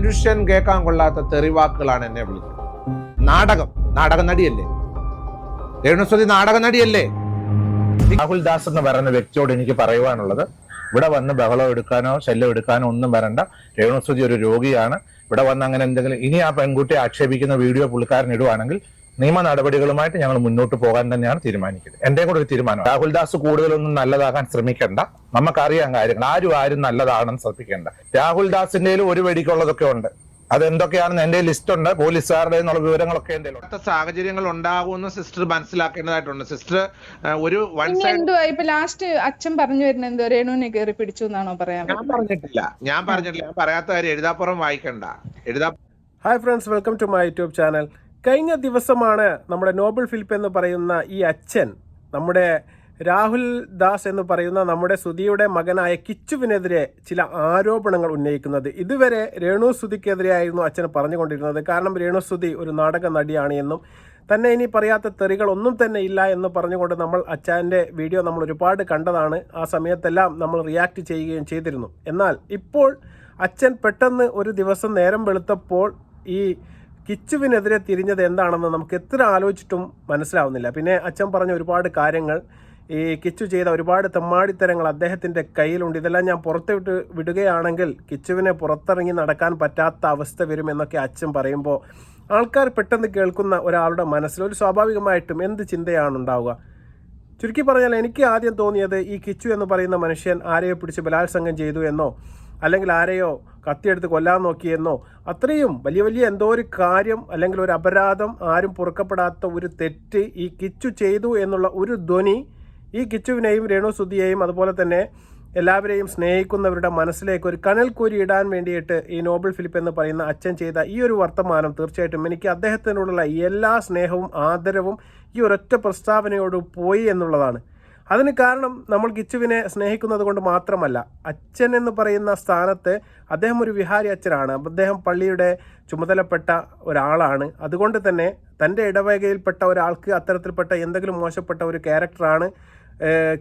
മനുഷ്യൻ കേൾക്കാൻ കൊള്ളാത്ത തെറിവാക്കുകളാണ് എന്നെ വിളിക്കുന്നത്. നാടക നടിയല്ലേ രേണുസുതി, നാടക നടിയല്ലേ? രാഹുൽ ദാസ് എന്ന് പറയുന്ന വ്യക്തിയോട് എനിക്ക് പറയുവാനുള്ളത്, ഇവിടെ വന്ന് ബഹളം എടുക്കാനോ ശല്യം എടുക്കാനോ ഒന്നും വരണ്ട. രേണുസുതി ഒരു രോഗിയാണ്. ഇവിടെ വന്ന് അങ്ങനെ എന്തെങ്കിലും ഇനി ആ പെൺകുട്ടിയെ ആക്ഷേപിക്കുന്ന വീഡിയോ പുള്ളിക്കാരൻ ഇടുവാണെങ്കിൽ നിയമ നടപടികളുമായിട്ട് ഞങ്ങൾ മുന്നോട്ട് പോകാൻ തന്നെയാണ് തീരുമാനിക്കുന്നത്. എന്റെ കൂടെ ഒരു തീരുമാനം. രാഹുൽ ദാസ് കൂടുതലൊന്നും നല്ലതാകാൻ ശ്രമിക്കണ്ട. നമുക്കറിയാം കാര്യങ്ങൾ. ആരും നല്ലതാണെന്ന് ശ്രമിക്കേണ്ട. രാഹുൽ ദാസിന്റെ ഒരു വെടിക്കുള്ളതൊക്കെ ഉണ്ട്. അതെന്തൊക്കെയാണെന്ന് എന്റെ ലിസ്റ്റ് ഉണ്ട്. പോലീസുകാരുടെ എന്നുള്ള വിവരങ്ങളൊക്കെ എന്റെ സാഹചര്യങ്ങൾ ഉണ്ടാകുമെന്ന് സിസ്റ്റർ മനസ്സിലാക്കേണ്ടതായിട്ടുണ്ട്. സിസ്റ്റർ ഒരു ഇപ്പൊ ലാസ്റ്റ് അച്ഛൻ പറഞ്ഞു വരുന്നത് എന്തോ രേണുവിനെ കയറി പിടിച്ചു എന്നാണോ പറയാൻ? ഞാൻ പറഞ്ഞിട്ടില്ല. പറയാത്ത കാര്യം എഴുതാപ്പുറം വായിക്കണ്ട. Hi friends, welcome to my YouTube channel. കഴിഞ്ഞ ദിവസമാണ് നമ്മുടെ നോബൽ ഫിലിപ്പ് എന്ന് പറയുന്ന ഈ അച്ഛൻ നമ്മുടെ രാഹുൽ ദാസ് എന്ന് പറയുന്ന നമ്മുടെ സുധിയുടെ മകനായ കിച്ചുവിനെതിരെ ചില ആരോപണങ്ങൾ ഉന്നയിക്കുന്നത്. ഇതുവരെ രേണു സുധിക്കെതിരെയായിരുന്നു അച്ഛൻ പറഞ്ഞുകൊണ്ടിരുന്നത്. കാരണം രേണു സുധി ഒരു നാടക നടിയാണ് എന്നും തന്നെ ഇനി പറയാത്ത തെറികളൊന്നും തന്നെ ഇല്ല എന്ന് പറഞ്ഞുകൊണ്ട് നമ്മൾ അച്ഛൻ്റെ വീഡിയോ നമ്മൾ ഒരുപാട് കണ്ടതാണ്. ആ സമയത്തെല്ലാം നമ്മൾ റിയാക്ട് ചെയ്യുകയും ചെയ്തിരുന്നു. എന്നാൽ ഇപ്പോൾ അച്ഛൻ പെട്ടെന്ന് ഒരു ദിവസം നേരം വെളുത്തപ്പോൾ ഈ കിച്ചുവിനെതിരെ തിരിഞ്ഞത് എന്താണെന്ന് നമുക്ക് എത്ര ആലോചിച്ചിട്ടും മനസ്സിലാവുന്നില്ല. പിന്നെ അച്ഛൻ പറഞ്ഞ ഒരുപാട് കാര്യങ്ങൾ, ഈ കിച്ചു ചെയ്ത ഒരുപാട് തെമ്മാടിത്തരങ്ങൾ അദ്ദേഹത്തിൻ്റെ കയ്യിലുണ്ട്. ഇതെല്ലാം ഞാൻ പുറത്ത് വിടുകയാണെങ്കിൽ കിച്ചുവിനെ പുറത്തിറങ്ങി നടക്കാൻ പറ്റാത്ത അവസ്ഥ വരുമെന്നൊക്കെ അച്ഛൻ പറയുമ്പോൾ ആൾക്കാർ പെട്ടെന്ന് കേൾക്കുന്ന ഒരാളുടെ മനസ്സിൽ ഒരു സ്വാഭാവികമായിട്ടും എന്ത് ചിന്തയാണ് ഉണ്ടാവുക? ചുരുക്കി പറഞ്ഞാൽ എനിക്ക് ആദ്യം തോന്നിയത് ഈ കിച്ചു എന്ന് പറയുന്ന മനുഷ്യൻ ആരെയോ പിടിച്ച് ബലാത്സംഗം ചെയ്തു എന്നോ അല്ലെങ്കിൽ ആരെയോ കത്തിയെടുത്ത് കൊല്ലാൻ നോക്കിയെന്നോ, അത്രയും വലിയ എന്തോ ഒരു കാര്യം അല്ലെങ്കിൽ ഒരു അപരാധം, ആരും പൊറുക്കപ്പെടാത്ത ഒരു തെറ്റ് ഈ കിച്ചു ചെയ്തു എന്നുള്ള ഒരു ധ്വനി ഈ കിച്ചുവിനെയും രേണു സുധിയെയും അതുപോലെ തന്നെ എല്ലാവരെയും സ്നേഹിക്കുന്നവരുടെ മനസ്സിലേക്ക് ഒരു കനൽ കോരി ഇടാൻ വേണ്ടിയിട്ട് ഈ നോബൽ ഫിലിപ്പ് എന്ന് പറയുന്ന അച്ഛൻ ചെയ്ത ഈ ഒരു വർത്തമാനം തീർച്ചയായിട്ടും എനിക്ക് അദ്ദേഹത്തിനോടുള്ള എല്ലാ സ്നേഹവും ആദരവും ഈ ഒരൊറ്റ പ്രസ്താവനയോട് പോയി എന്നുള്ളതാണ്. അതിന് കാരണം നമ്മൾ കിച്ചുവിനെ സ്നേഹിക്കുന്നത് കൊണ്ട് മാത്രമല്ല. അച്ഛൻ എന്ന് പറയുന്ന സ്ഥാനത്ത് അദ്ദേഹം ഒരു വിഹാരി അച്ഛനാണ്. അദ്ദേഹം പള്ളിയുടെ ചുമതലപ്പെട്ട ഒരാളാണ്. അതുകൊണ്ട് തന്നെ തൻ്റെ ഇടവകയിൽപ്പെട്ട ഒരാൾക്ക് അത്തരത്തിൽപ്പെട്ട എന്തെങ്കിലും മോശപ്പെട്ട ഒരു ക്യാരക്ടറാണ്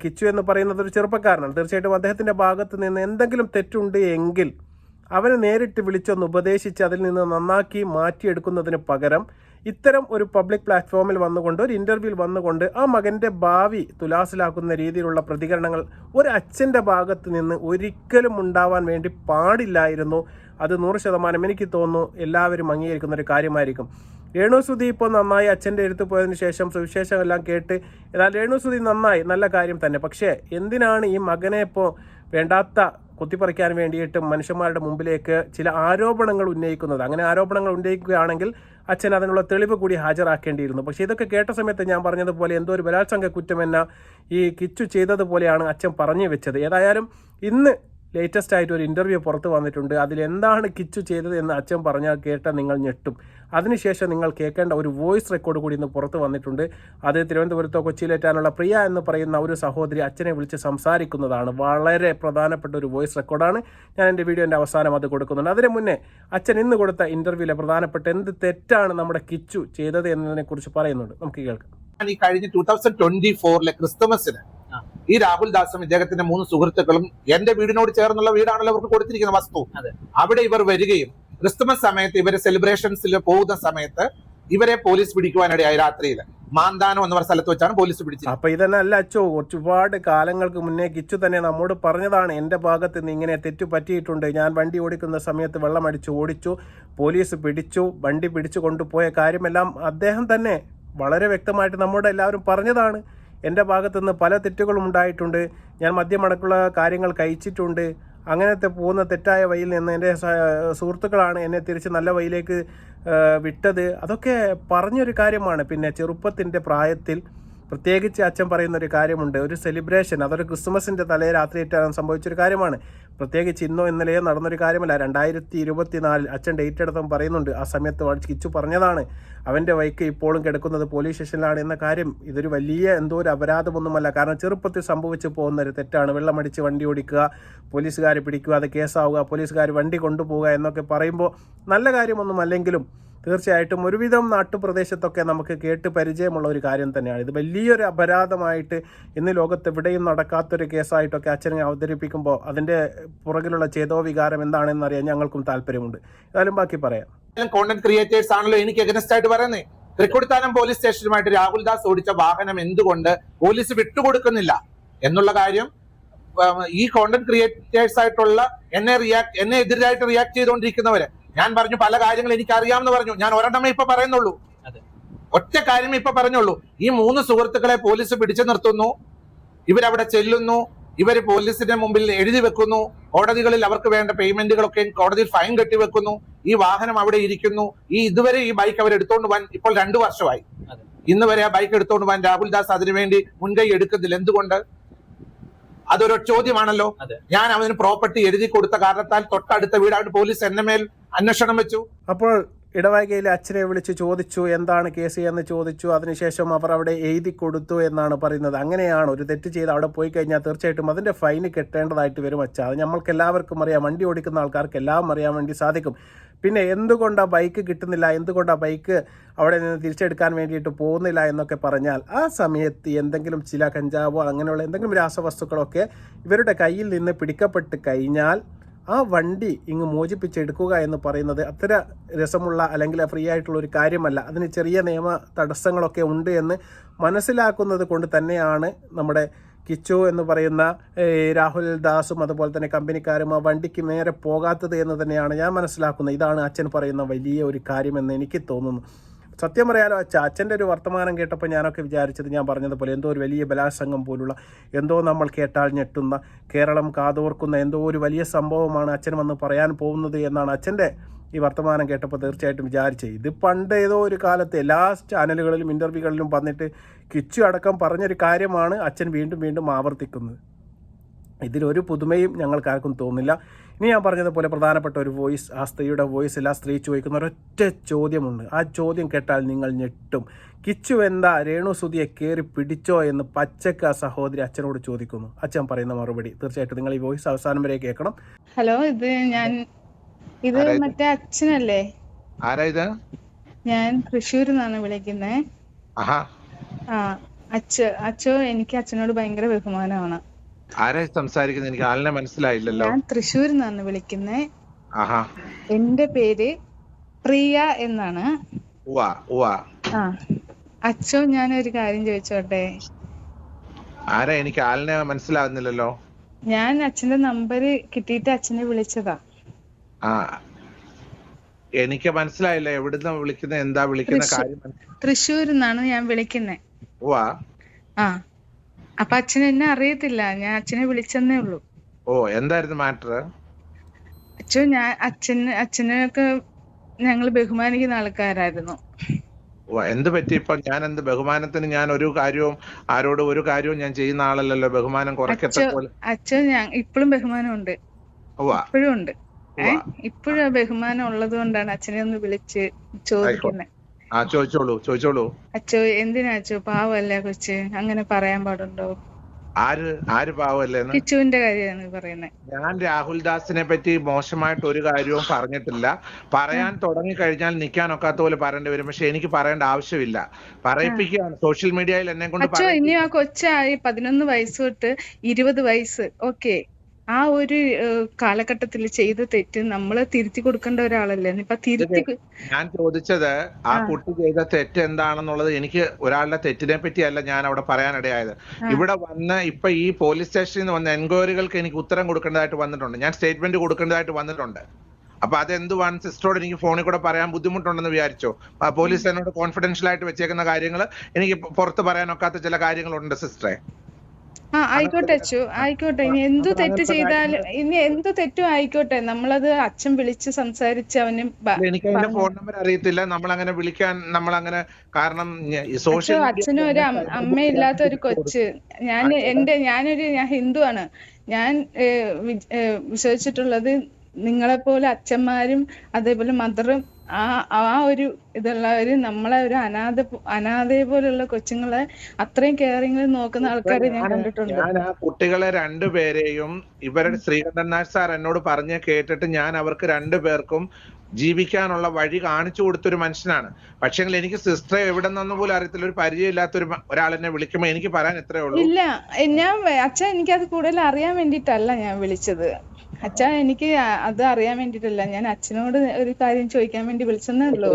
കിച്ചു എന്ന് പറയുന്നത്. ഒരു ചെറുപ്പക്കാരനാണ്. തീർച്ചയായിട്ടും അദ്ദേഹത്തിൻ്റെ ഭാഗത്ത് നിന്ന് എന്തെങ്കിലും തെറ്റുണ്ട് എങ്കിൽ അവനെ നേരിട്ട് വിളിച്ചൊന്ന് ഉപദേശിച്ച് അതിൽ നിന്ന് നന്നാക്കി മാറ്റിയെടുക്കുന്നതിന് പകരം ഇത്തരം ഒരു പബ്ലിക് പ്ലാറ്റ്ഫോമിൽ വന്നുകൊണ്ട് ഒരു ഇൻ്റർവ്യൂവിൽ വന്നുകൊണ്ട് ആ മകൻ്റെ ഭാവി തുലാസിലാക്കുന്ന രീതിയിലുള്ള പ്രതികരണങ്ങൾ ഒരു അച്ഛൻ്റെ ഭാഗത്ത് നിന്ന് ഒരിക്കലും ഉണ്ടാവാൻ വേണ്ടി പാടില്ലായിരുന്നു. അത് 100% എനിക്ക് തോന്നുന്നു എല്ലാവരും അംഗീകരിക്കുന്ന ഒരു കാര്യമായിരിക്കും. രേണു സുധി ഇപ്പോൾ നന്നായി അച്ഛൻ്റെ അടുത്ത് പോയതിന് ശേഷം സുവിശേഷം എല്ലാം കേട്ട്, എന്നാൽ രേണു സുധി നന്നായി, നല്ല കാര്യം തന്നെ. പക്ഷേ എന്തിനാണ് ഈ മകനെ ഇപ്പോൾ വേണ്ടാത്ത കുത്തിപ്പറിക്കാൻ വേണ്ടിയിട്ട് മനുഷ്യന്മാരുടെ മുമ്പിലേക്ക് ചില ആരോപണങ്ങൾ ഉന്നയിക്കുന്നത്? അങ്ങനെ ആരോപണങ്ങൾ ഉന്നയിക്കുകയാണെങ്കിൽ അച്ഛൻ അതിനുള്ള തെളിവ് കൂടി ഹാജരാക്കേണ്ടിയിരുന്നു. പക്ഷേ ഇതൊക്കെ കേട്ട സമയത്ത് ഞാൻ പറഞ്ഞതുപോലെ എന്തോ ഒരു ബലാത്സംഗ കുറ്റമെന്ന ഈ കിച്ചു ചെയ്തതുപോലെയാണ് അച്ഛൻ പറഞ്ഞു വെച്ചത്. ഏതായാലും ഇന്ന് ലേറ്റസ്റ്റ് ആയിട്ട് ഒരു ഇൻ്റർവ്യൂ പുറത്ത് വന്നിട്ടുണ്ട്. അതിലെന്താണ് കിച്ചു ചെയ്തത് എന്ന് അച്ഛൻ പറഞ്ഞാൽ കേട്ടാൽ നിങ്ങൾ ഞെട്ടും. അതിനുശേഷം നിങ്ങൾ കേൾക്കേണ്ട ഒരു വോയിസ് റെക്കോർഡ് കൂടി ഇന്ന് പുറത്ത് വന്നിട്ടുണ്ട്. അത് തിരുവനന്തപുരത്തോ കൊച്ചിയിലേറ്റാനുള്ള പ്രിയ എന്ന് പറയുന്ന ഒരു സഹോദരി അച്ഛനെ വിളിച്ച് സംസാരിക്കുന്നതാണ്. വളരെ പ്രധാനപ്പെട്ട ഒരു വോയിസ് റെക്കോർഡാണ്. ഞാൻ എൻ്റെ വീഡിയോൻ്റെ അവസാനം അത് കൊടുക്കുന്നുണ്ട്. അതിന് മുന്നേ അച്ഛൻ ഇന്ന് കൊടുത്ത ഇൻ്റർവ്യൂവിലെ പ്രധാനപ്പെട്ട എന്ത് തെറ്റാണ് നമ്മുടെ കിച്ചു ചെയ്തത് എന്നതിനെക്കുറിച്ച് പറയുന്നുണ്ട്. നമുക്ക് കേൾക്കാം. ഈ കഴിഞ്ഞ 2024 ക്രിസ്തുമസിന് ഈ രാഹുൽ ദാസും ഇദ്ദേഹത്തിന്റെ 3 സുഹൃത്തുക്കളും എന്റെ വീടിനോട് ചേർന്നുള്ള വീടാണല്ലോ അവർക്ക് കൊടുത്തിരിക്കുന്ന വസ്തു. അവിടെ ഇവർ വരികയും ക്രിസ്തുമസ് സമയത്ത് ഇവര് സെലിബ്രേഷൻസിൽ പോകുന്ന സമയത്ത് ഇവരെ പോലീസ് പിടിക്കുവാനിടയായി. രാത്രിയിൽ മാന്താനം എന്ന സ്ഥലത്ത് വെച്ചാണ് പോലീസ് പിടിച്ചത്. അപ്പൊ ഇതന്നെ അല്ല അച്ചോ, ഒരുപാട് കാലങ്ങൾക്ക് മുന്നേ കിച്ചു തന്നെ നമ്മോട് പറഞ്ഞതാണ്, എന്റെ ഭാഗത്ത് നിന്ന് ഇങ്ങനെ തെറ്റു പറ്റിയിട്ടുണ്ട്, ഞാൻ വണ്ടി ഓടിക്കുന്ന സമയത്ത് വെള്ളമടിച്ച് ഓടിച്ചു, പോലീസ് പിടിച്ചു, വണ്ടി പിടിച്ചു കൊണ്ടുപോയ കാര്യമെല്ലാം അദ്ദേഹം തന്നെ വളരെ വ്യക്തമായിട്ട് നമ്മോട് എല്ലാവരും പറഞ്ഞതാണ്. എൻ്റെ ഭാഗത്തുനിന്ന് പല തെറ്റുകളും ഉണ്ടായിട്ടുണ്ട്, ഞാൻ മദ്യമടക്കുള്ള കാര്യങ്ങൾ കഴിച്ചിട്ടുണ്ട്, അങ്ങനത്തെ പോകുന്ന തെറ്റായ വഴിയിൽ നിന്ന് എൻ്റെ സുഹൃത്തുക്കളാണ് എന്നെ തിരിച്ച് നല്ല വഴിയിലേക്ക് വിട്ടത്. അതൊക്കെ പറഞ്ഞൊരു കാര്യമാണ്. പിന്നെ ചെറുപ്പത്തിൻ്റെ പ്രായത്തിൽ പ്രത്യേകിച്ച് അച്ഛൻ പറയുന്നൊരു കാര്യമുണ്ട്, ഒരു സെലിബ്രേഷൻ, അതൊരു ക്രിസ്മസിൻ്റെ തലേ രാത്രിയിട്ടാണ് സംഭവിച്ചൊരു കാര്യമാണ്. പ്രത്യേകിച്ച് ഇന്നോ ഇന്നലെയോ നടന്നൊരു കാര്യമല്ല. 2024 അച്ഛൻ ഡേറ്റ് എടുത്തും പറയുന്നുണ്ട്. ആ സമയത്ത് കിച്ചു പറഞ്ഞതാണ് അവൻ്റെ വൈക്ക് ഇപ്പോഴും കിടക്കുന്നത് പോലീസ് സ്റ്റേഷനിലാണ് എന്ന കാര്യം. ഇതൊരു വലിയ എന്തോ ഒരു അപരാധമൊന്നുമല്ല. കാരണം ചെറുപ്പത്തിൽ സംഭവിച്ചു പോകുന്നൊരു തെറ്റാണ്. വെള്ളമടിച്ച് വണ്ടി ഓടിക്കുക, പോലീസുകാരെ പിടിക്കുക, അത് കേസാവുക, പോലീസുകാർ വണ്ടി കൊണ്ടുപോവുക എന്നൊക്കെ പറയുമ്പോൾ നല്ല കാര്യമൊന്നും അല്ലെങ്കിലും തീർച്ചയായിട്ടും ഒരുവിധം നാട്ടുപ്രദേശത്തൊക്കെ നമുക്ക് കേട്ട് പരിചയമുള്ള ഒരു കാര്യം തന്നെയാണ്. ഇത് വലിയൊരു അപരാധമായിട്ട് ഇന്ന് ലോകത്ത് എവിടെയും നടക്കാത്തൊരു കേസായിട്ടൊക്കെ അച്ഛനെ അവതരിപ്പിക്കുമ്പോൾ അതിൻ്റെ പുറകിലുള്ള ചേതോവികാരം എന്താണെന്ന് അറിയാൻ ഞങ്ങൾക്കും താല്പര്യമുണ്ട്. ഏതായാലും ബാക്കി പറയാം. കോണ്ടന്റ് ക്രിയേറ്റേഴ്സ് ആണല്ലോ എനിക്ക് എഗനസ്റ്റ് ആയിട്ട് പറയുന്നത്. തൃക്കൊടിത്താനം പോലീസ് സ്റ്റേഷനുമായിട്ട് രാഹുൽ ദാസ് ഓടിച്ച വാഹനം എന്തുകൊണ്ട് പോലീസ് വിട്ടുകൊടുക്കുന്നില്ല എന്നുള്ള കാര്യം ഈ കോണ്ടന്റ് ക്രിയേറ്റേഴ്സ് ആയിട്ടുള്ള എന്നെ എതിരായിട്ട് റിയാക്ട് ചെയ്തുകൊണ്ടിരിക്കുന്നവര് ഞാൻ പറഞ്ഞു, പല കാര്യങ്ങൾ എനിക്ക് അറിയാമെന്ന് പറഞ്ഞു. ഞാൻ ഒരെണ്ണമേ ഇപ്പൊ പറയുന്നുള്ളൂ, ഒറ്റ കാര്യമേ ഇപ്പൊ പറഞ്ഞുള്ളൂ. ഈ 3 സുഹൃത്തുക്കളെ പോലീസ് പിടിച്ചു നിർത്തുന്നു, ഇവരവിടെ ചെല്ലുന്നു, ഇവര് പോലീസിന്റെ മുമ്പിൽ എഴുതി വെക്കുന്നു, കോടതികളിൽ അവർക്ക് വേണ്ട പേയ്മെന്റുകളൊക്കെ കോടതിയിൽ ഫൈൻ കെട്ടിവെക്കുന്നു, ഈ വാഹനം അവിടെ ഇരിക്കുന്നു. ഇതുവരെ ഈ ബൈക്ക് അവർ എടുത്തോണ്ട് പോകാൻ ഇപ്പോൾ 2 വർഷമായി. ഇന്ന് വരെ ആ ബൈക്ക് എടുത്തോണ്ട് പോകാൻ രാഹുൽ ദാസ് അതിനുവേണ്ടി മുൻകൈ എടുക്കുന്നില്ല. എന്തുകൊണ്ട്? അതൊരു ചോദ്യമാണല്ലോ. ഞാൻ അവന് പ്രോപ്പർട്ടി എഴുതി കൊടുത്ത കാരണത്താൽ തൊട്ടടുത്ത വീടാണ് പോലീസ് എന്നെ മേൽ അന്വേഷണം വെച്ചു. അപ്പോൾ ഇടവകയിലെ അച്ഛനെ വിളിച്ച് ചോദിച്ചു എന്താണ് കേസ് എന്ന് ചോദിച്ചു. അതിനുശേഷം അവർ അവിടെ എഴുതി കൊടുത്തു എന്നാണ് പറയുന്നത്. അങ്ങനെയാണ് ഒരു തെറ്റ് ചെയ്ത് അവിടെ പോയി കഴിഞ്ഞാൽ തീർച്ചയായിട്ടും അതിൻ്റെ ഫൈന് കെട്ടേണ്ടതായിട്ട് വരും അച്ഛാ. അത് നമ്മൾക്ക് എല്ലാവർക്കും അറിയാം, വണ്ടി ഓടിക്കുന്ന ആൾക്കാർക്ക് എല്ലാം അറിയാൻ വേണ്ടി സാധിക്കും. പിന്നെ എന്തുകൊണ്ടാണ് ബൈക്ക് കിട്ടുന്നില്ല, എന്തുകൊണ്ടാണ് ബൈക്ക് അവിടെ നിന്ന് തിരിച്ചെടുക്കാൻ വേണ്ടിയിട്ട് പോകുന്നില്ല എന്നൊക്കെ പറഞ്ഞാൽ ആ സമയത്ത് എന്തെങ്കിലും ചില കഞ്ചാവോ അങ്ങനെയുള്ള എന്തെങ്കിലും രാസവസ്തുക്കളൊക്കെ ഇവരുടെ കയ്യിൽ നിന്ന് പിടിക്കപ്പെട്ട് കഴിഞ്ഞാൽ ആ വണ്ടി ഇങ്ങ് മോചിപ്പിച്ചെടുക്കുക എന്ന് പറയുന്നത് അത്ര രസമുള്ള അല്ലെങ്കിൽ ഫ്രീ ആയിട്ടുള്ള ഒരു കാര്യമല്ല. അതിന് ചെറിയ നിയമ തടസ്സങ്ങളൊക്കെ ഉണ്ട് എന്ന് മനസ്സിലാക്കുന്നത് കൊണ്ട് തന്നെയാണ് നമ്മുടെ കിച്ചു എന്ന് പറയുന്ന രാഹുൽ ദാസും അതുപോലെ തന്നെ കമ്പനിക്കാരും ആ വണ്ടിക്ക് നേരെ പോകാത്തത് എന്ന് തന്നെയാണ് ഞാൻ മനസ്സിലാക്കുന്നത്. ഇതാണ് അച്ഛൻ പറയുന്ന വലിയ ഒരു കാര്യമെന്ന് എനിക്ക് തോന്നുന്നു. സത്യം പറയാലോ അച്ഛൻ്റെ ഒരു വർത്തമാനം കേട്ടപ്പോൾ ഞാനൊക്കെ വിചാരിച്ചത് ഞാൻ പറഞ്ഞതുപോലെ എന്തോ ഒരു വലിയ ബലാത്സംഗം പോലുള്ള എന്തോ നമ്മൾ കേട്ടാൽ ഞെട്ടുന്ന കേരളം കാതോർക്കുന്ന എന്തോ ഒരു വലിയ സംഭവമാണ് അച്ഛൻ വന്ന് പറയാൻ പോകുന്നത് എന്നാണ് അച്ഛൻ്റെ ഈ വർത്തമാനം കേട്ടപ്പോൾ തീർച്ചയായിട്ടും വിചാരിച്ചത്. ഇത് പണ്ട് ഏതോ ഒരു കാലത്ത് എല്ലാ ചാനലുകളിലും ഇൻ്റർവ്യൂകളിലും വന്നിട്ട് കിച്ചു അടക്കം പറഞ്ഞൊരു കാര്യമാണ് അച്ഛൻ വീണ്ടും വീണ്ടും ആവർത്തിക്കുന്നത്. ഇതിലൊരു പുതുമയും ഞങ്ങൾക്കാർക്കും തോന്നില്ല. ഇനി ഞാൻ പറഞ്ഞതുപോലെ പ്രധാനപ്പെട്ട ഒരു വോയിസ്, ആ സ്ത്രീയുടെ വോയിസിൽ ആ സ്ത്രീ ചോദിക്കുന്ന ഒരൊറ്റ ചോദ്യമുണ്ട്. ആ ചോദ്യം കേട്ടാൽ നിങ്ങൾ ഞെട്ടും. കിച്ചു എന്താ രേണുസുതിയെ കയറി പിടിച്ചോ എന്ന് പച്ചക്ക് ആ സഹോദരി അച്ഛനോട് ചോദിക്കുന്നു. അച്ഛൻ പറയുന്ന മറുപടി തീർച്ചയായിട്ടും നിങ്ങൾ ഈ വോയിസ് അവസാനം വരെ കേൾക്കണം. ഹലോ, ഇത് മറ്റേ അച്ഛനല്ലേ? ആരാ ഇത്? ഞാൻ തൃശ്ശൂരിൽ നിന്നാണ് വിളിക്കുന്നത്. അച്ഛോ, എനിക്ക് അച്ഛനോട് ഭയങ്കര ബഹുമാനമാണ്. ആരാ സംസാരിക്കുന്നത്? എനിക്ക് ആളിനെ മനസ്സിലായില്ലല്ലോ. ഞാൻ തൃശ്ശൂരിൽ നിന്നാണ് വിളിക്കുന്നത്. എന്റെ പേര് പ്രിയ എന്നാണ്. അച്ഛോ, ഞാനൊരു കാര്യം ചോദിച്ചോട്ടെ? ആരാ? എനിക്ക് ആളിനെ മനസ്സിലാവുന്നില്ലല്ലോ. ഞാൻ അച്ഛന്റെ നമ്പര് കിട്ടിയിട്ട് അച്ഛനെ വിളിച്ചതാ. എനിക്ക് മനസ്സിലായില്ല. എവിടുന്ന വിളിക്കുന്നത്? എന്താ വിളിക്കുന്ന കാര്യം? തൃശ്ശൂരിൽ നിന്നാണ് ഞാൻ വിളിക്കുന്നത്. അപ്പൊ അച്ഛൻ എന്നെ അറിയത്തില്ല, ഞാൻ അച്ഛനെ വിളിച്ചെന്നേ ഉള്ളൂ. എന്തായിരുന്നു മാറ്റർ? അച്ഛനൊക്കെ ഞങ്ങൾ ബഹുമാനിക്കുന്ന ആൾക്കാരായിരുന്നു. എന്ത് പറ്റി ഇപ്പൊ? ഞാൻ എന്ത് ബഹുമാനത്തിന്? ഞാൻ ഒരു കാര്യവും ആരോടും ഒരു കാര്യവും ഞാൻ ചെയ്യുന്ന ആളല്ലല്ലോ. ബഹുമാനം കുറയ്ക്കത്തെ പോലെ. അച്ഛൻ ഇപ്പോഴും ബഹുമാനമുണ്ട്, ഇപ്പോഴും ഉണ്ട്. ഇപ്പോഴും ബഹുമാനം ഉള്ളത് കൊണ്ടാണ് അച്ഛനെ ഒന്ന് വിളിച്ച് ചോദിക്കുന്നത്. ചോദിച്ചോളൂ. അച്ഛോ, എന്തിനാ അച്ഛോ? പാവല്ലേ കൊച്ച്, അങ്ങനെ പറയാൻ പാടുണ്ടോ? ആര് പാവല്ലേ? കിച്ചുവിന്റെ കാര്യമാണ് പറയുന്നത്. ഞാൻ രാഹുൽ ദാസിനെ പറ്റി മോശമായിട്ട് ഒരു കാര്യവും പറഞ്ഞിട്ടില്ല. പറയാൻ തുടങ്ങി കഴിഞ്ഞാൽ നിൽക്കാനൊക്കാത്ത പോലെ പറയേണ്ടി വരും. പക്ഷെ എനിക്ക് പറയേണ്ട ആവശ്യമില്ല. പറയിപ്പിക്കുകയാണ് സോഷ്യൽ മീഡിയയിൽ എന്നെ കൊണ്ട്. അച്ഛോ, ഇനി ആ കൊച്ചായി 11 വയസ്സ് തൊട്ട് 20 വയസ്സ്, ഓക്കെ, ആ ഒരു കാലഘട്ടത്തിൽ ചെയ്ത തെറ്റ് നമ്മള് തിരുത്തി കൊടുക്കേണ്ട ഒരാളല്ലേ? ഞാൻ ചോദിച്ചത് ആ കുട്ടി ചെയ്ത തെറ്റ് എന്താണെന്നുള്ളത്. എനിക്ക് ഒരാളുടെ തെറ്റിനെ പറ്റിയല്ല ഞാൻ അവിടെ പറയാനിടയായത്. ഇവിടെ വന്ന് ഇപ്പൊ ഈ പോലീസ് സ്റ്റേഷനിൽ നിന്ന് വന്ന എൻക്വയറികൾക്ക് എനിക്ക് ഉത്തരം കൊടുക്കേണ്ടതായിട്ട് വന്നിട്ടുണ്ട്. ഞാൻ സ്റ്റേറ്റ്മെന്റ് കൊടുക്കേണ്ടതായിട്ട് വന്നിട്ടുണ്ട്. അപ്പൊ അതെന്തുവാണ് സിസ്റ്ററോട് എനിക്ക് ഫോണിൽ കൂടെ പറയാൻ ബുദ്ധിമുട്ടുണ്ടെന്ന് വിചാരിച്ചോ? പോലീസ് എന്നോട് കോൺഫിഡൻഷ്യൽ ആയിട്ട് വെച്ചേക്കുന്ന കാര്യങ്ങൾ എനിക്ക് പുറത്ത് പറയാനൊക്കാത്ത ചില കാര്യങ്ങളുണ്ട് സിസ്റ്ററെ. ആയിക്കോട്ടെ അച്ഛോ, ആയിക്കോട്ടെ. ഇനി എന്ത് തെറ്റ് ചെയ്താലും, ഇനി എന്ത് തെറ്റും ആയിക്കോട്ടെ, നമ്മളത് അച്ഛൻ വിളിച്ച് സംസാരിച്ച് അവന്. എനിക്ക് അതിന്റെ ഫോൺ നമ്പർ അറിയത്തില്ല. നമ്മളങ്ങനെ വിളിക്കാൻ നമ്മളങ്ങനെ, കാരണം അച്ഛനും ഒരു അമ്മയില്ലാത്ത ഒരു കൊച്ച്. ഞാൻ ഹിന്ദുവാണ്. ഞാൻ വിശ്വസിച്ചിട്ടുള്ളത് നിങ്ങളെപ്പോലെ അച്ഛന്മാരും അതേപോലെ മദറും ആ ഒരു ഇതുള്ളവര് നമ്മളെ ഒരു അനാഥയെ പോലുള്ള കൊച്ചുങ്ങളെ അത്രയും കെയറിംഗിൽ നോക്കുന്ന ആൾക്കാരെ ഞാൻ കണ്ടിട്ടുണ്ട്. ഞാൻ ആ കുട്ടികളെ രണ്ടുപേരെയും ഇവരുടെ ശ്രീകണ്ഠൻ നായർ സാർ എന്നോട് പറഞ്ഞ് കേട്ടിട്ട് ഞാൻ അവർക്ക് 2 പേർക്കും ജീവിക്കാനുള്ള വഴി കാണിച്ചു കൊടുത്തൊരു മനുഷ്യനാണ്. പക്ഷെങ്കിൽ എനിക്ക് സിസ്റ്ററെ എവിടെ നിന്ന് പോലും അറിയത്തില്ല, ഒരു പരിചയമില്ലാത്ത ഒരാളെന്നെ വിളിക്കുമ്പോൾ എനിക്ക് പറയാൻ എത്രയേ ഉള്ളൂ. ഇല്ല, അച്ഛാ എനിക്കത് കൂടുതൽ അറിയാൻ വേണ്ടിയിട്ടല്ല ഞാൻ വിളിച്ചത്. അച്ഛാ എനിക്ക് അത് അറിയാൻ വേണ്ടിയിട്ടല്ല, ഞാൻ അച്ഛനോട് ഒരു കാര്യം ചോദിക്കാൻ വേണ്ടി വിളിച്ചെന്നേ ഉള്ളൂ.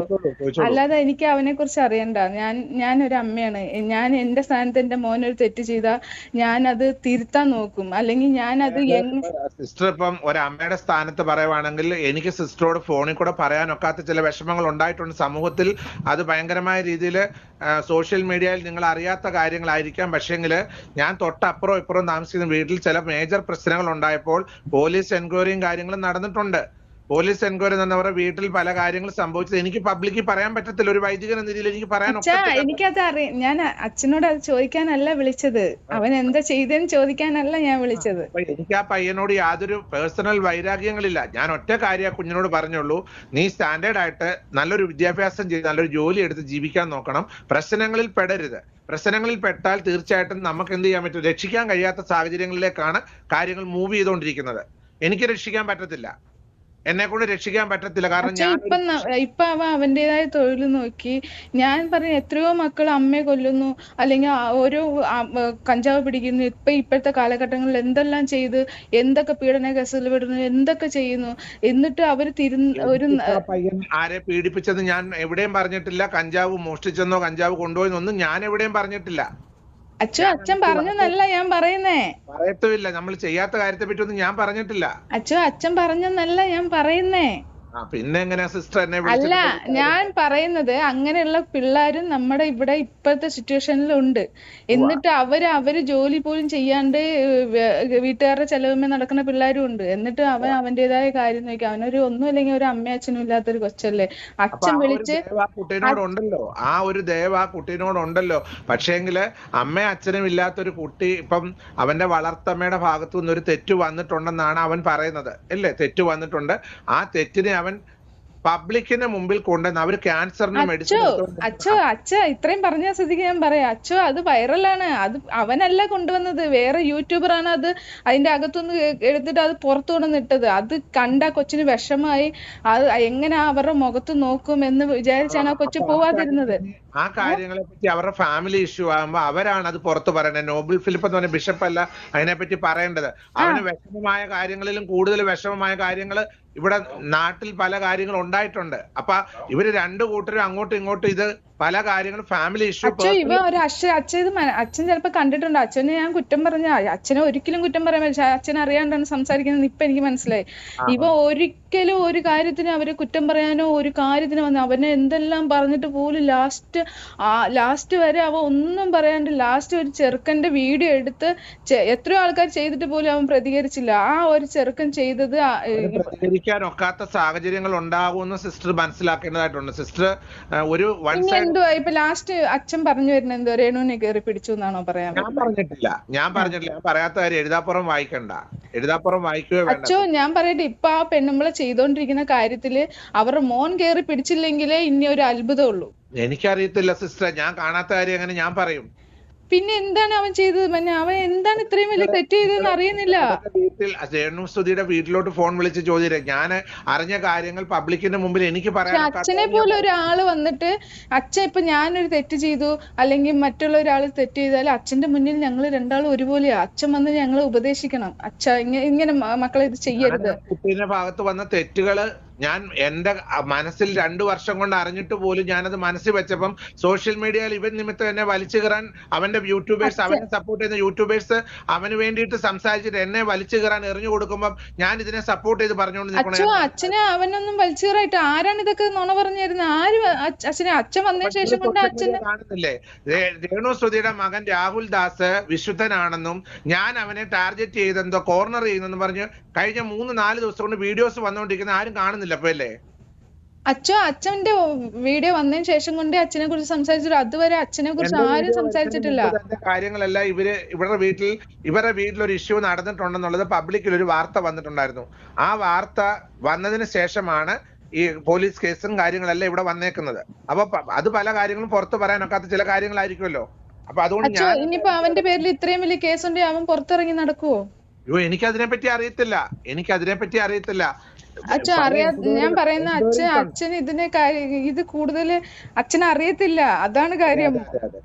അല്ലാതെ എനിക്ക് അവനെ കുറിച്ച് അറിയണ്ട. ഞാനൊരു അമ്മയാണ്. ഞാൻ എന്റെ സ്ഥാനത്ത് എന്റെ മോൻ ഒരു തെറ്റ് ചെയ്താൽ ഞാൻ അത് തിരുത്താൻ നോക്കും. അല്ലെങ്കിൽ ഞാനത് സിസ്റ്റർ ഇപ്പം ഒരമ്മയുടെ സ്ഥാനത്ത് പറയുവാണെങ്കിൽ എനിക്ക് സിസ്റ്ററോട് ഫോണിൽ കൂടെ പറയാനൊക്കാത്ത ചില വിഷമങ്ങൾ ഉണ്ടായിട്ടുണ്ട് സമൂഹത്തിൽ. അത് ഭയങ്കരമായ രീതിയിൽ സോഷ്യൽ മീഡിയയിൽ നിങ്ങൾ അറിയാത്ത കാര്യങ്ങളായിരിക്കാം. പക്ഷേങ്കിൽ ഞാൻ തൊട്ടപ്പുറം ഇപ്പുറം താമസിക്കുന്ന വീട്ടിൽ ചില മേജർ പ്രശ്നങ്ങൾ ഉണ്ടായപ്പോൾ പോലീസ് എൻക്വയറിയും കാര്യങ്ങളും നടന്നിട്ടുണ്ട്. പോലീസ് എൻക്വയറി എന്നവരുടെ വീട്ടിൽ പല കാര്യങ്ങൾ സംഭവിച്ചത് എനിക്ക് പബ്ലിക്കിൽ പറയാൻ പറ്റത്തില്ല. ഒരു വൈദികൻ എന്ന രീതിയിൽ എനിക്ക് പറയാൻ എനിക്കത് അറിയാം. ഞാൻ അച്ഛനോട് അത് ചോദിക്കാനല്ല വിളിച്ചത്. അവൻ എന്താ ചെയ്തെന്ന് ചോദിക്കാനല്ല ഞാൻ വിളിച്ചത്. എനിക്ക് ആ പയ്യനോട് യാതൊരു പേഴ്സണൽ വൈരാഗ്യങ്ങളില്ല. ഞാൻ ഒറ്റ കാര്യം കുഞ്ഞിനോട് പറഞ്ഞുള്ളൂ, നീ സ്റ്റാൻഡേർഡ് ആയിട്ട് നല്ലൊരു വിദ്യാഭ്യാസം ചെയ്ത് നല്ലൊരു ജോലി എടുത്ത് ജീവിക്കാൻ നോക്കണം. പ്രശ്നങ്ങളിൽ പെടരുത്. പ്രശ്നങ്ങളിൽ പെട്ടാൽ തീർച്ചയായിട്ടും നമുക്ക് എന്ത് ചെയ്യാൻ പറ്റും? രക്ഷിക്കാൻ കഴിയാത്ത സാഹചര്യങ്ങളിലേക്കാണ് കാര്യങ്ങൾ മൂവ് ചെയ്തുകൊണ്ടിരിക്കുന്നത്. എനിക്ക് രക്ഷിക്കാൻ പറ്റത്തില്ല, എന്നെ കൊണ്ട് രക്ഷിക്കാൻ പറ്റത്തില്ല. കാരണം ഇപ്പൊ അവൻ അവന്റേതായ തൊഴിൽ നോക്കി. ഞാൻ പറഞ്ഞ എത്രയോ മക്കൾ അമ്മയെ കൊല്ലുന്നു, അല്ലെങ്കിൽ ഓരോ കഞ്ചാവ് പിടിക്കുന്നു. ഇപ്പോഴത്തെ കാലഘട്ടങ്ങളിൽ എന്തെല്ലാം ചെയ്ത് എന്തൊക്കെ പീഡന കേസുകൾ വിടുന്നു, എന്തൊക്കെ ചെയ്യുന്നു. എന്നിട്ട് അവര് ഒരു ആരെ പീഡിപ്പിച്ചത് ഞാൻ എവിടെയും പറഞ്ഞിട്ടില്ല. കഞ്ചാവ് മോഷ്ടിച്ചെന്നോ കഞ്ചാവ് കൊണ്ടുപോയെന്നൊന്നും ഞാൻ എവിടെയും പറഞ്ഞിട്ടില്ല. അച്ഛൻ പറഞ്ഞെന്നല്ല ഞാൻ പറയുന്നേ. പറയത്തുമില്ല, നമ്മൾ ചെയ്യാത്ത കാര്യത്തെ പറ്റി ഒന്നും ഞാൻ പറഞ്ഞിട്ടില്ല. അച്ഛൻ പറഞ്ഞെന്നല്ല ഞാൻ പറയുന്നേ. പിന്നെ എങ്ങനെയാ സിസ്റ്റർ എന്നെ അല്ല, ഞാൻ പറയുന്നത് അങ്ങനെയുള്ള പിള്ളേരും നമ്മുടെ ഇവിടെ ഇപ്പോഴത്തെ സിറ്റുവേഷനിൽ ഉണ്ട്. എന്നിട്ട് അവര് ജോലി പോലും ചെയ്യാണ്ട് വീട്ടുകാരുടെ ചെലവുമേ നടക്കുന്ന പിള്ളേരും ഉണ്ട്. എന്നിട്ട് അവൻ അവന്റേതായ കാര്യം നോക്കി. അവനൊരു ഒന്നുമില്ലെങ്കിൽ ഒരു അമ്മയും അച്ഛനും ഇല്ലാത്തൊരു കൊച്ചല്ലേ. അച്ഛൻ വിളിച്ച് കുട്ടീനോടുണ്ടല്ലോ, ആ ഒരു ദയവ് ആ കുട്ടീനോടുണ്ടല്ലോ. പക്ഷേങ്കില് അമ്മയും അച്ഛനും ഇല്ലാത്തൊരു കുട്ടി ഇപ്പം അവന്റെ വളർത്തമ്മയുടെ ഭാഗത്തു നിന്നൊരു തെറ്റ് വന്നിട്ടുണ്ടെന്നാണ് അവൻ പറയുന്നത് അല്ലേ? തെറ്റ് വന്നിട്ടുണ്ട്. ആ തെറ്റിനെ അവൻ പബ്ലിക്കിന് മുമ്പിൽ കൊണ്ടുവന്ന് അവര് ക്യാൻസറിന് മെഡിസിൻ ഇത്രയും പറഞ്ഞ സ്ഥിതിക്ക് ഞാൻ പറയാം. അത് വൈറലാണ്. അത് അവനല്ല കൊണ്ടുവന്നത്, വേറെ യൂട്യൂബറാണ് അത് അതിന്റെ അകത്തുനിന്ന് എടുത്തിട്ട് അത് പുറത്തു കൊണ്ടുവന്നിട്ടത്. അത് കണ്ട കൊച്ചിന് വിഷമായി. അത് എങ്ങനെ അവരുടെ മുഖത്ത് നോക്കും എന്ന് വിചാരിച്ചാണ് ആ കൊച്ചു പോവാതിരുന്നത്. ആ കാര്യങ്ങളെ പറ്റി അവരുടെ ഫാമിലി ഇഷ്യൂ ആകുമ്പോ അവരാണ് അത് പുറത്ത് പറയണത്. നോബിൾ ഫിലിപ്പ് എന്ന് പറഞ്ഞ ബിഷപ്പല്ല അതിനെപ്പറ്റി പറയേണ്ടത്. അവന് വിഷമമായ കാര്യങ്ങളിലും കൂടുതൽ വിഷമമായ കാര്യങ്ങൾ ഇവിടെ നാട്ടിൽ പല കാര്യങ്ങൾ ഉണ്ടായിട്ടുണ്ട്. അപ്പൊ ഇവര് രണ്ടു കൂട്ടരും അങ്ങോട്ടും ഇങ്ങോട്ടും ഇത് പല കാര്യങ്ങളും ഫാമിലി ഇഷ്യൂ. അച്ഛൻ ചിലപ്പോ കണ്ടിട്ടുണ്ട്. അച്ഛനെ ഞാൻ കുറ്റം പറഞ്ഞ അച്ഛനെ ഒരിക്കലും കുറ്റം പറയാൻ പറ്റില്ല. അച്ഛൻ അറിയാണ്ടാണ് സംസാരിക്കുന്നത്. ഇപ്പൊ എനിക്ക് മനസ്സിലായി. ഒരിക്കലും ഒരു കാര്യത്തിന് അവരെ കുറ്റം പറയാനോ ഒരു കാര്യത്തിന് വന്ന് അവനെ എന്തെല്ലാം പറഞ്ഞിട്ട് പോലും ലാസ്റ്റ് വരെ അവൻ ഒന്നും പറയാണ്ട് ലാസ്റ്റ് ഒരു ചെറുക്കന്റെ വീഡിയോ എടുത്ത് എത്രയോ ആൾക്കാർ ചെയ്തിട്ട് പോലും അവൻ പ്രതികരിച്ചില്ല. ആ ഒരു ചെറുക്കൻ ചെയ്തത് പ്രതികരിക്കാൻ ഒക്കാത്ത സാഹചര്യങ്ങൾ ഉണ്ടാകുമെന്ന് സിസ്റ്റർ മനസ്സിലാക്കേണ്ടതായിട്ടുണ്ട്. സിസ്റ്റർ ഒരു ഇപ്പൊ ലാസ്റ്റ് അച്ഛൻ പറഞ്ഞു വരുന്നത് എന്തോ രേണുവിനെ കയറി പിടിച്ചു എന്നാണോ പറയാൻ? ഞാൻ പറഞ്ഞിട്ടില്ല. പറയാത്ത കാര്യം എഴുതാപ്പുറം വായിക്കണ്ട. എഴുതാപ്പുറം വായിക്കുകയോ അച്ഛോ, ഞാൻ പറയട്ടെ, ഇപ്പൊ ആ പെണ്ണുമ്പളെ ചെയ്തോണ്ടിരിക്കുന്ന കാര്യത്തില് അവരുടെ മോൻ കയറി പിടിച്ചില്ലെങ്കിലേ ഇനി ഒരു അത്ഭുതമുള്ളൂ. എനിക്കറിയത്തില്ല സിസ്റ്റർ, ഞാൻ കാണാത്ത കാര്യം എങ്ങനെ ഞാൻ പറയും? പിന്നെ എന്താണ് അവൻ ചെയ്തത്? അവൻ എന്താണ് ഇത്രയും വലിയ തെറ്റ് ചെയ്തതെന്ന് അറിയുന്നില്ല. വീട്ടിൽ രേണുസുധിയുടെ വീട്ടിലോട്ട് ഫോൺ വിളിച്ച് ചോദിച്ചില്ല. ഞാൻ അറിഞ്ഞ കാര്യങ്ങൾ പബ്ലിക്കിന്റെ മുമ്പിൽ എനിക്ക് പറയാൻ. അച്ഛനെ പോലെ ഒരാള് വന്നിട്ട് അച്ഛൻ ഇപ്പൊ ഞാനൊരു തെറ്റ് ചെയ്തു അല്ലെങ്കിൽ മറ്റുള്ള ഒരാൾ തെറ്റ് ചെയ്താൽ അച്ഛന്റെ മുന്നിൽ ഞങ്ങൾ രണ്ടാളും ഒരുപോലെയാ. അച്ഛൻ വന്ന് ഞങ്ങളെ ഉപദേശിക്കണം. ഇങ്ങനെ മക്കളെ ഇത് ചെയ്യരുത്. കുട്ടീന്റെ ഭാഗത്ത് വന്ന തെറ്റുകള് ഞാൻ എന്റെ മനസ്സിൽ 2 വർഷം കൊണ്ട് അറിഞ്ഞിട്ട് പോലും ഞാനത് മനസ്സിൽ വെച്ചപ്പം സോഷ്യൽ മീഡിയയിൽ ഇവൻ നിമിത്തം എന്നെ വലിച്ചു കയറാൻ അവന്റെ യൂട്യൂബേഴ്സ്, അവനെ സപ്പോർട്ട് ചെയ്യുന്ന യൂട്യൂബേഴ്സ് അവന് വേണ്ടിയിട്ട് സംസാരിച്ചിട്ട് എന്നെ വലിച്ചു കയറാൻ എറിഞ്ഞു കൊടുക്കുമ്പോൾ ഞാൻ ഇതിനെ സപ്പോർട്ട് ചെയ്ത് പറഞ്ഞുകൊണ്ട് അച്ഛനെ അവനൊന്നും വലിച്ചു കയറായിട്ട് ആരാണ് ഇതൊക്കെ നുണ പറഞ്ഞു തരുന്നത്? ആര് അച്ഛൻ വന്നതിന് ശേഷം കൊണ്ട് അച്ഛനെ കാണുന്നില്ലേ? രേണുസുധിയുടെ മകൻ രാഹുൽ ദാസ് വിശുദ്ധനാണെന്നും ഞാൻ അവനെ ടാർഗറ്റ് ചെയ്തെന്തോ കോർണർ ചെയ്യുന്നെന്നും പറഞ്ഞ് കഴിഞ്ഞ 3-4 ദിവസം കൊണ്ട് വീഡിയോസ് വന്നുകൊണ്ടിരിക്കുന്ന ആരും കാണുന്നില്ല. അച്ഛന്റെ വീഡിയോ വന്നതിന് ശേഷം കൊണ്ട് അച്ഛനെ കുറിച്ച് സംസാരിച്ചു. അതുവരെ അച്ഛനെ കുറിച്ച് ആരും സംസാരിച്ചിട്ടില്ല. കാര്യങ്ങളല്ല ഇവരുടെ വീട്ടിൽ ഒരു ഇഷ്യൂ നടന്നിട്ടുണ്ടെന്നുള്ളത് പബ്ലിക്കിൽ ഒരു വാർത്ത വന്നിട്ടുണ്ടായിരുന്നു. ആ വാർത്ത വന്നതിന് ശേഷമാണ് ഈ പോലീസ് കേസും കാര്യങ്ങളെല്ലാം ഇവിടെ വന്നേക്കുന്നത്. അപ്പൊ അത് പല കാര്യങ്ങളും പുറത്ത് പറയാനൊക്കാത്ത ചില കാര്യങ്ങളായിരിക്കുമല്ലോ. അപ്പൊ അതുകൊണ്ട് ഇനിയിപ്പോ അവന്റെ പേരിൽ ഇത്രയും വലിയ കേസുണ്ടെങ്കിൽ അവൻ പുറത്തിറങ്ങി നടക്കുവോ? എനിക്കതിനെ പറ്റി അറിയത്തില്ല. അച്ഛൻ ഞാൻ പറയുന്ന അച്ഛൻ ഇതിനെ ഇത് കൂടുതൽ അച്ഛൻ അറിയത്തില്ല, അതാണ് കാര്യം.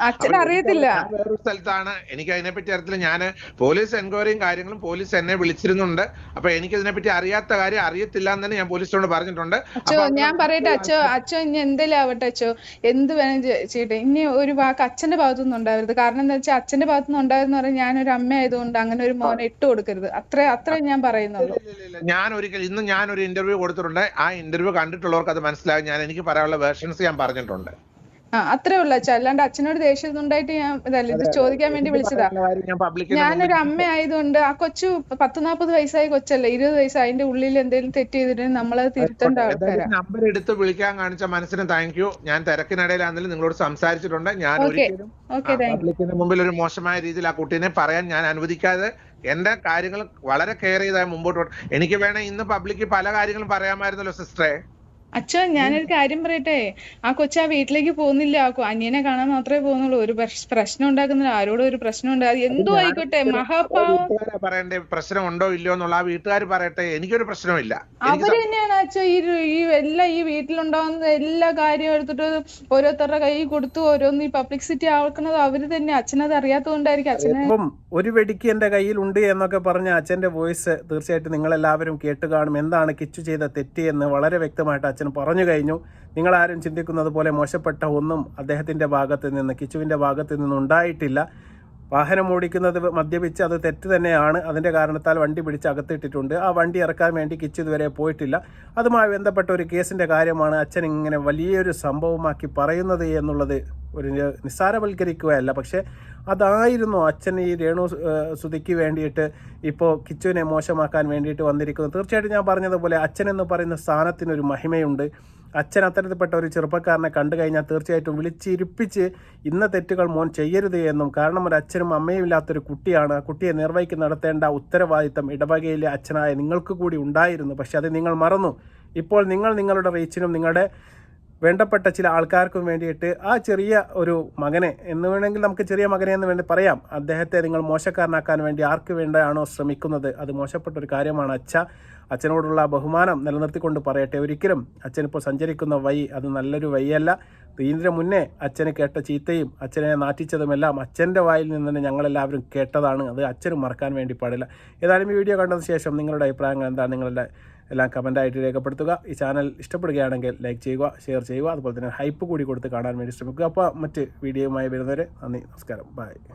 അച്ഛൻ അറിയത്തില്ല. വേറൊരു സ്ഥലത്താണ്, എനിക്ക് അതിനെപ്പറ്റി അറിയത്തില്ല. ഞാൻ പോലീസ് എൻക്വയറിയും കാര്യങ്ങളും പോലീസ് എന്നെ വിളിച്ചിരുന്നുണ്ട്. അപ്പൊ എനിക്ക് ഇതിനെപ്പറ്റി അറിയാത്ത കാര്യം അറിയത്തില്ല എന്ന് തന്നെ ഞാൻ പോലീസിനോട് പറഞ്ഞിട്ടുണ്ട്. അച്ഛോ ഞാൻ പറയട്ടെ അച്ഛോ ഇനി എന്തെങ്കിലും ആവട്ടെ അച്ഛോ, എന്ത് വേണം ചെയ്യട്ടെ, ഇനി ഒരു വാക്ക് അച്ഛന്റെ ഭാഗത്തുനിന്ന് ഉണ്ടാവരുത്. കാരണം എന്താ വെച്ചാൽ അച്ഛന്റെ ഭാഗത്തുനിന്ന് ഉണ്ടാവെന്ന് പറഞ്ഞാൽ ഞാനൊരു അമ്മ ആയതുകൊണ്ട് അങ്ങനെ ഒരു മോനെ ഇട്ട് കൊടുക്കരുത്. അത്രേ ഞാൻ പറയുന്നുള്ളൂ. ഞാൻ ഞാനൊരു ഇന്റർവ്യൂ കൊടുത്തിട്ടുണ്ട്. ആ ഇന്റർവ്യൂ കണ്ടിട്ടുള്ളവർക്ക് അത് മനസ്സിലാകും. എനിക്ക് പറയാനുള്ള വേർഷൻസ് ഞാൻ പറഞ്ഞിട്ടുണ്ട്. അത്രേ ഉള്ളു അച്ഛൻ, അല്ലാണ്ട് അച്ഛനോട് ദേഷ്യം ഉണ്ടായിട്ട് ഞാൻ ഇതല്ല, ഇത് ചോദിക്കാൻ വേണ്ടി വിളിച്ചതാ. ഞാനൊരു അമ്മ ആയതുകൊണ്ട് ആ കൊച്ചു 10-40 വയസ്സായ കൊച്ചല്ലേ, 20 വയസ്സ്, അതിന്റെ ഉള്ളിൽ എന്തെങ്കിലും തെറ്റ് ചെയ്തിട്ടുണ്ടെങ്കിൽ നമ്മളത് തിരുത്തേണ്ട ആൾക്കാരാ. നമ്പർ എടുത്ത് വിളിക്കാൻ കാണിച്ച മനസ്സിന് താങ്ക് യു. ഞാൻ തിരക്കിനിടയിലാണെങ്കിലും നിങ്ങളോട് സംസാരിച്ചിട്ടുണ്ട്. ഞാൻ ഒരിക്കലും പബ്ലിക്കിന് മുമ്പിൽ ഒരു മോശമായ രീതിയിൽ ആ കുട്ടീനെ പറയാൻ ഞാൻ അനുവദിക്കാതെ എന്റെ കാര്യങ്ങൾ വളരെ കെയർ ചെയ്താൽ മുമ്പോട്ട്. എനിക്ക് വേണേ ഇന്ന് പബ്ലിക്ക് പല കാര്യങ്ങളും പറയാമായിരുന്നല്ലോ സിസ്റ്ററെ. അച്ഛാ ഞാനൊരു കാര്യം പറയട്ടെ, ആ കൊച്ചു ആ വീട്ടിലേക്ക് പോകുന്നില്ല, അനിയനെ കാണാൻ മാത്രമേ പോകുന്നുള്ളൂ. ഒരു പ്രശ്നം ഉണ്ടാക്കുന്നില്ല, ആരോടും ഒരു പ്രശ്നം ഉണ്ടാകും. എന്തോ ആയിക്കോട്ടെ, മഹാപാവം പറയണ്ടേ പ്രശ്നം ഉണ്ടോ ഇല്ലയോ എന്നുള്ള ആ വീട്ടുകാർ പറയട്ടെ. എനിക്കൊരു പ്രശ്നമില്ല. അവര് തന്നെയാണ് അച്ഛാ ഈ വീട്ടിലുണ്ടാവുന്ന എല്ലാ കാര്യവും എടുത്തിട്ട് ഓരോരുത്തരുടെ കൈ കൊടുത്തു ഓരോന്ന് ഈ പബ്ലിസിറ്റി ആക്കുന്നത് അവര് തന്നെ. അച്ഛനത് അറിയാത്തതുകൊണ്ടായിരിക്കും. അച്ഛനെ ഒരു വെടിക്ക് എന്റെ കയ്യിലുണ്ട് എന്നൊക്കെ പറഞ്ഞ അച്ഛന്റെ വോയിസ് തീർച്ചയായിട്ടും നിങ്ങളെല്ലാവരും കേട്ട് കാണും. എന്താണ് കിച്ചു ചെയ്ത തെറ്റ് എന്ന് വളരെ വ്യക്തമായിട്ട് അച്ഛൻ പറഞ്ഞു കഴിഞ്ഞു. നിങ്ങളാരും ചിന്തിക്കുന്നത് പോലെ മോശപ്പെട്ട ഒന്നും അദ്ദേഹത്തിൻ്റെ ഭാഗത്ത് നിന്ന്, കിച്ചുവിൻ്റെ ഭാഗത്ത് നിന്ന് ഉണ്ടായിട്ടില്ല. വാഹനം ഓടിക്കുന്നത് മദ്യപിച്ച് അത് തെറ്റ് തന്നെയാണ്. അതിൻ്റെ കാരണത്താൽ വണ്ടി പിടിച്ച് അകത്തിട്ടിട്ടുണ്ട്. ആ വണ്ടി ഇറക്കാൻ വേണ്ടി കിച്ചു ഇതുവരെ പോയിട്ടില്ല. അതുമായി ബന്ധപ്പെട്ട ഒരു കേസിൻ്റെ കാര്യമാണ് അച്ഛൻ ഇങ്ങനെ വലിയൊരു സംഭവമാക്കി പറയുന്നത് എന്നുള്ളത് ഒരു നിസ്സാരവൽക്കരിക്കുകയല്ല. പക്ഷേ അതായിരുന്നു അച്ഛൻ ഈ രേണു സുധിക്ക് വേണ്ടിയിട്ട് ഇപ്പോൾ കിച്ചുവിനെ മോശമാക്കാൻ വേണ്ടിയിട്ട് വന്നിരിക്കുന്നത്. തീർച്ചയായിട്ടും ഞാൻ പറഞ്ഞതുപോലെ അച്ഛൻ എന്ന് പറയുന്ന സ്ഥാനത്തിനൊരു മഹിമയുണ്ട്. അച്ഛൻ അത്തരത്തിൽപ്പെട്ട ഒരു ചെറുപ്പക്കാരനെ കണ്ടു കഴിഞ്ഞാൽ തീർച്ചയായിട്ടും വിളിച്ചിരിപ്പിച്ച് ഇന്ന തെറ്റുകൾ മോൻ ചെയ്യരുത് എന്നും, കാരണം ഒരു അച്ഛനും അമ്മയും ഇല്ലാത്തൊരു കുട്ടിയാണ്, ആ കുട്ടിയെ നിർവഹിക്ക് നടത്തേണ്ട ഉത്തരവാദിത്തം ഇടവകയിലെ അച്ഛനായ നിങ്ങൾക്ക് കൂടി ഉണ്ടായിരുന്നു. പക്ഷെ അത് നിങ്ങൾ മറന്നു. ഇപ്പോൾ നിങ്ങളുടെ റീച്ചിനും നിങ്ങളുടെ വേണ്ടപ്പെട്ട ചില ആൾക്കാർക്കും വേണ്ടിയിട്ട് ആ ചെറിയ ഒരു മകനെ എന്ന് വേണമെങ്കിൽ നമുക്ക് ചെറിയ മകനെ എന്ന് വേണ്ടി പറയാം, അദ്ദേഹത്തെ നിങ്ങൾ മോശക്കാരനാക്കാൻ വേണ്ടി ആർക്ക് വേണ്ടിയാണോ ശ്രമിക്കുന്നത്, അത് മോശപ്പെട്ട ഒരു കാര്യമാണ്. അച്ഛനോടുള്ള ബഹുമാനം നിലനിർത്തിക്കൊണ്ട് പറയട്ടെ, ഒരിക്കലും അച്ഛനിപ്പോൾ സഞ്ചരിക്കുന്ന വഴി അത് നല്ലൊരു വഴിയല്ല. ഇതിന് മുന്നേ അച്ഛന് കേട്ട ചീത്തയും അച്ഛനെ നാട്ടിച്ചതുമെല്ലാം അച്ഛൻ്റെ വായിൽ നിന്ന് തന്നെ ഞങ്ങളെല്ലാവരും കേട്ടതാണ്. അത് അച്ഛനും മറക്കാൻ വേണ്ടി പാടില്ല. ഏതായാലും ഈ വീഡിയോ കണ്ടതിന് ശേഷം നിങ്ങളുടെ അഭിപ്രായങ്ങൾ എന്താണ്, നിങ്ങളുടെ എല്ലാം കമൻറ്റായിട്ട് രേഖപ്പെടുത്തുക. ഈ ചാനൽ ഇഷ്ടപ്പെടുകയാണെങ്കിൽ ലൈക്ക് ചെയ്യുക, ഷെയർ ചെയ്യുക, അതുപോലെ തന്നെ ഹൈപ്പ് കൂടി കൊടുത്ത് കാണാൻ വേണ്ടി ശ്രമിക്കുക. അപ്പോൾ മറ്റ് വീഡിയോയുമായി വരുന്നവരെ നന്ദി, നമസ്കാരം, ബൈ.